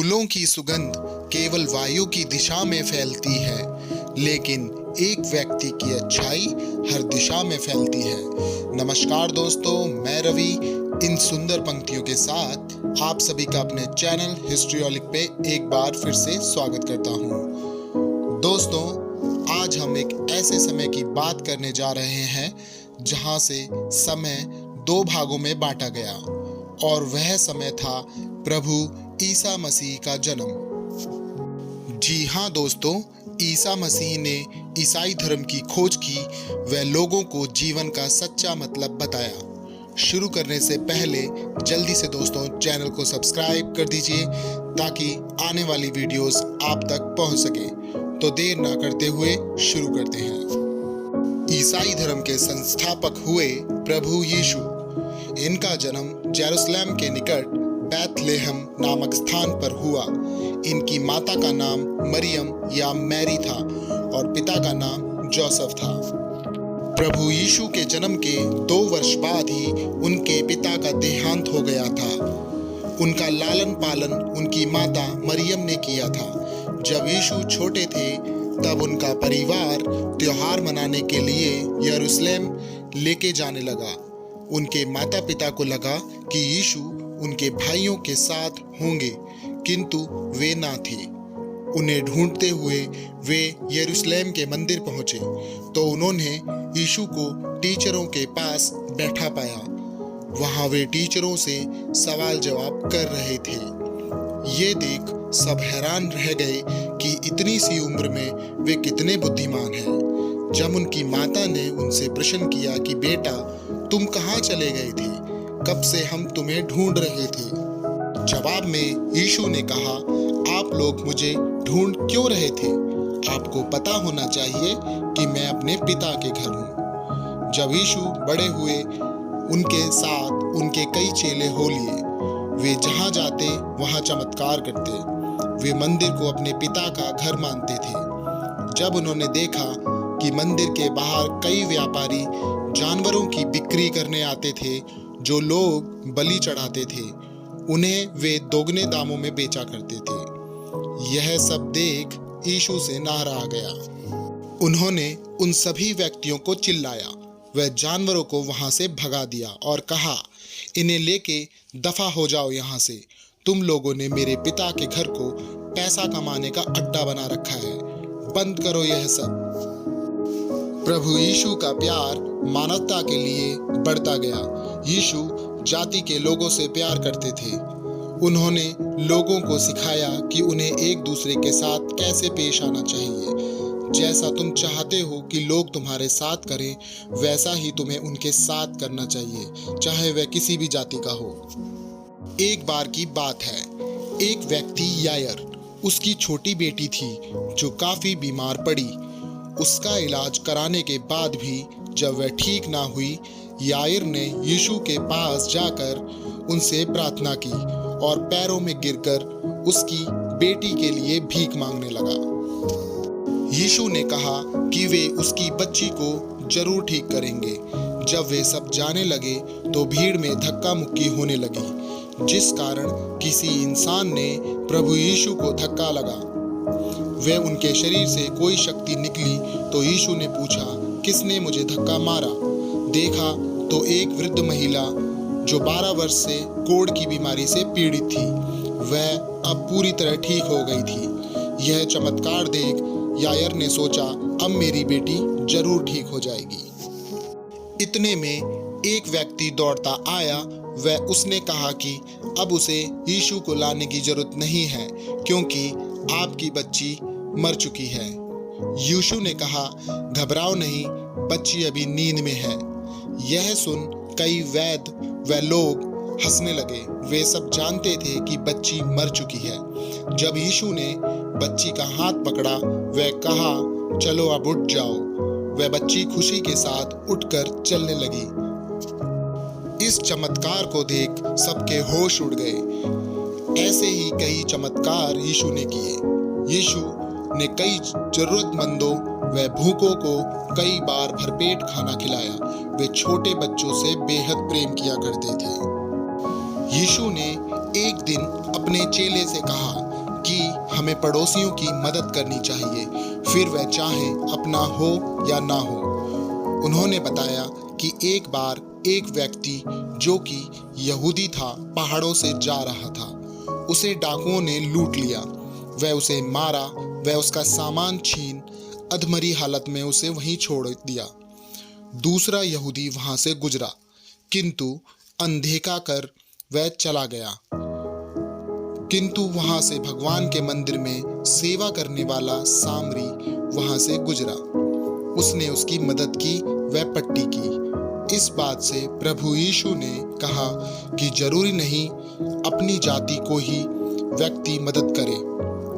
फूलों की सुगंध केवल वायु की दिशा में फैलती है, लेकिन एक व्यक्ति की अच्छाई हर दिशा में फैलती है। नमस्कार दोस्तों, मैं रवि इन सुंदर पंक्तियों के साथ आप सभी का अपने चैनल हिस्ट्रियोलिक पे एक बार फिर से स्वागत करता हूँ। दोस्तों, आज हम एक ऐसे समय की बात करने जा रहे हैं जहाँ से समय दो भागों में बांटा गया, और वह समय था प्रभु ईसा मसीह का जन्म। जी हाँ दोस्तों, ईसा मसीह ने ईसाई धर्म की खोज की, वह लोगों को जीवन का सच्चा मतलब बताया। शुरू करने से पहले जल्दी से दोस्तों चैनल को सब्सक्राइब कर दीजिए ताकि आने वाली वीडियोस आप तक पहुंच सके। तो देर ना करते हुए शुरू करते हैं। ईसाई धर्म के संस्थापक हुए प्रभु यीशु। इनका जन्म जेरूसलम के निकट बैतलेहम नामक स्थान पर हुआ। इनकी माता का नाम मरियम या मैरी था और पिता का नाम जोसेफ था। प्रभु यीशु के जन्म के 2 वर्ष बाद ही उनके पिता का देहांत हो गया था। उनका लालन पालन उनकी माता मरियम ने किया था। जब यीशु छोटे थे तब उनका परिवार त्योहार मनाने के लिए यरूशलेम लेके जाने लगा। उनके माता पिता को लगा कि यीशु उनके भाइयों के साथ होंगे, किंतु वे ना थे। उन्हें ढूंढते हुए वे यरूशलेम के मंदिर पहुंचे तो उन्होंने यीशु को टीचरों के पास बैठा पाया। वहां वे टीचरों से सवाल जवाब कर रहे थे। ये देख सब हैरान रह गए कि इतनी सी उम्र में वे कितने बुद्धिमान हैं। जब उनकी माता ने उनसे प्रश्न किया कि बेटा, तुम कहाँ चले गए थे? कब से हम तुम्हें ढूंढ रहे थे। जवाब में यीशु ने कहा, आप लोग मुझे ढूंढ क्यों रहे थे? आपको पता होना चाहिए कि मैं अपने पिता के घर हूँ। जब यीशु बड़े हुए, उनके साथ उनके कई चेले हो लिए। वे जहाँ जाते वहाँ चमत्कार करते। वे मंदिर को अपने पिता का घर मानते थे। जब उन्होंने देखा कि मंदिर के बाहर कई व्यापारी जानवरों की बिक्री करने आते थे जो लोग बलि चढ़ाते थे, उन्हें वे दोगुने दामों में बेचा करते थे। यह सब देख यीशु से नाराज आ गया। उन्होंने उन सभी व्यक्तियों को चिल्लाया। वह जानवरों को वहां से भगा दिया और कहा, इन्हें लेके दफा हो जाओ यहाँ से। तुम लोगों ने मेरे पिता के घर को पैसा कमाने का अड्डा बना रखा है। बंद करो यह सब। प्रभु यीशु का प्यार मानवता के लिए बढ़ता गया। यीशु जाति के लोगों से प्यार करते थे। उन्होंने लोगों को सिखाया कि उन्हें एक दूसरे के साथ कैसे पेश आना चाहिए। जैसा तुम चाहते हो कि लोग तुम्हारे साथ करें, वैसा ही तुम्हें उनके साथ करना चाहिए, चाहे वह किसी भी जाति का हो। एक बार की बात है, एक व्यक्ति यायर, उसकी छोटी बेटी थी जो काफी बीमार पड़ी। उसका इलाज कराने के बाद भी जब वह ठीक ना हुई, यायर ने यीशु के पास जाकर उनसे प्रार्थना की और पैरों में गिरकर उसकी बेटी के लिए भीख मांगने लगा। यीशु ने कहा कि वे उसकी बच्ची को जरूर ठीक करेंगे। जब वे सब जाने लगे तो भीड़ में धक्का मुक्की होने लगी, जिस कारण किसी इंसान ने प्रभु यीशु को धक्का लगा। वे उनके शरीर से कोई शक्ति निकली तो यीशु ने पूछा, किसने मुझे धक्का मारा? देखा तो एक वृद्ध महिला जो 12 वर्ष से कोढ़ की बीमारी से पीड़ित थी, वह अब पूरी तरह ठीक हो गई थी। यह चमत्कार देख यायर ने सोचा, अब मेरी बेटी जरूर ठीक हो जाएगी। इतने में एक व्यक्ति दौड़ता आया। वह उसने कहा कि अब उसे यीशु को लाने की जरूरत नहीं है, क्योंकि आपकी बच्ची मर चुकी है। यीशु ने कहा, घबराओ नहीं, बच्ची अभी नींद में है। यह सुन कई वैद्य व लोग हंसने लगे। वे सब जानते थे कि बच्ची मर चुकी है। जब यीशु ने बच्ची का हाथ पकड़ा, वह कहा, चलो अब उठ जाओ। वह बच्ची खुशी के साथ उठकर चलने लगी। इस चमत्कार को देख सबके होश उड़ गए। ऐसे ही कई चमत्कार यीशु ने किए। यीशु ने कई जरूरतमंदों व भूखों को कई बार भरपेट खाना खिलाया। वे छोटे बच्चों से बेहद प्रेम किया करते थे। यीशु ने एक दिन अपने चेले से कहा, कि हमें पड़ोसियों की मदद करनी चाहिए, फिर वह चाहे अपना हो या ना हो। उन्होंने बताया कि एक बार एक व्यक्ति जो कि यहूदी था पहाड़ों से जा रहा था। उसे डाकुओं ने लूट लिया। वह उसे मारा, वह उसका सामान छीन अधमरी हालत में उसे वहीं छोड़ दिया। दूसरा यहूदी वहां से गुजरा, किंतु अनदेखा कर वह चला गया। किंतु वहां से भगवान के मंदिर में सेवा करने वाला सामरी वहां से गुजरा। उसने उसकी मदद की, वह पट्टी की। इस बात से प्रभु यीशु ने कहा कि जरूरी नहीं अपनी जाति को ही व्यक्ति मदद करे,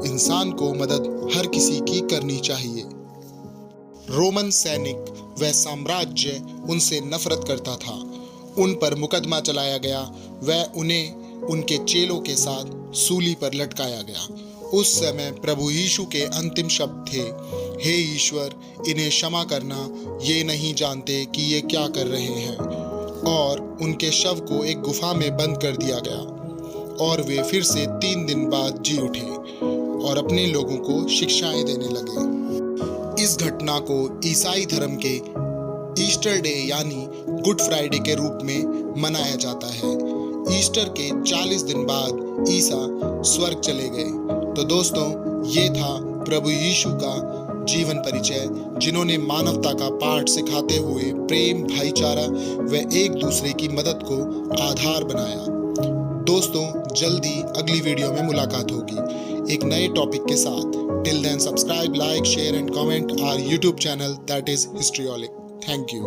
इंसान को मदद हर किसी की करनी चाहिए। रोमन सैनिक वह साम्राज्य उनसे नफरत करता था। उन पर मुकदमा चलाया गया। वह उन्हें उनके चेलों के साथ सूली पर लटकाया गया। उस समय प्रभु यीशु के अंतिम शब्द थे, हे ईश्वर, इन्हें क्षमा करना, ये नहीं जानते कि ये क्या कर रहे हैं। और उनके शव को एक गुफा में बंद कर दिया गया और वे फिर से 3 दिन बाद जी उठे और अपने लोगों को शिक्षाएं देने लगे। इस घटना को ईसाई धर्म के ईस्टर डे यानी गुड फ्राइडे के रूप में मनाया जाता है। ईस्टर के 40 दिन बाद ईसा स्वर्ग चले गए। तो दोस्तों, ये था प्रभु यीशु का जीवन परिचय, जिन्होंने मानवता का पाठ सिखाते हुए प्रेम, भाईचारा व एक दूसरे की मदद को आधार बनाया। दोस्तों, जल्दी अगली वीडियो में मुलाकात होगी एक नए टॉपिक के साथ। Till then subscribe, like, share and comment our YouTube channel that is Histriolic. Thank you.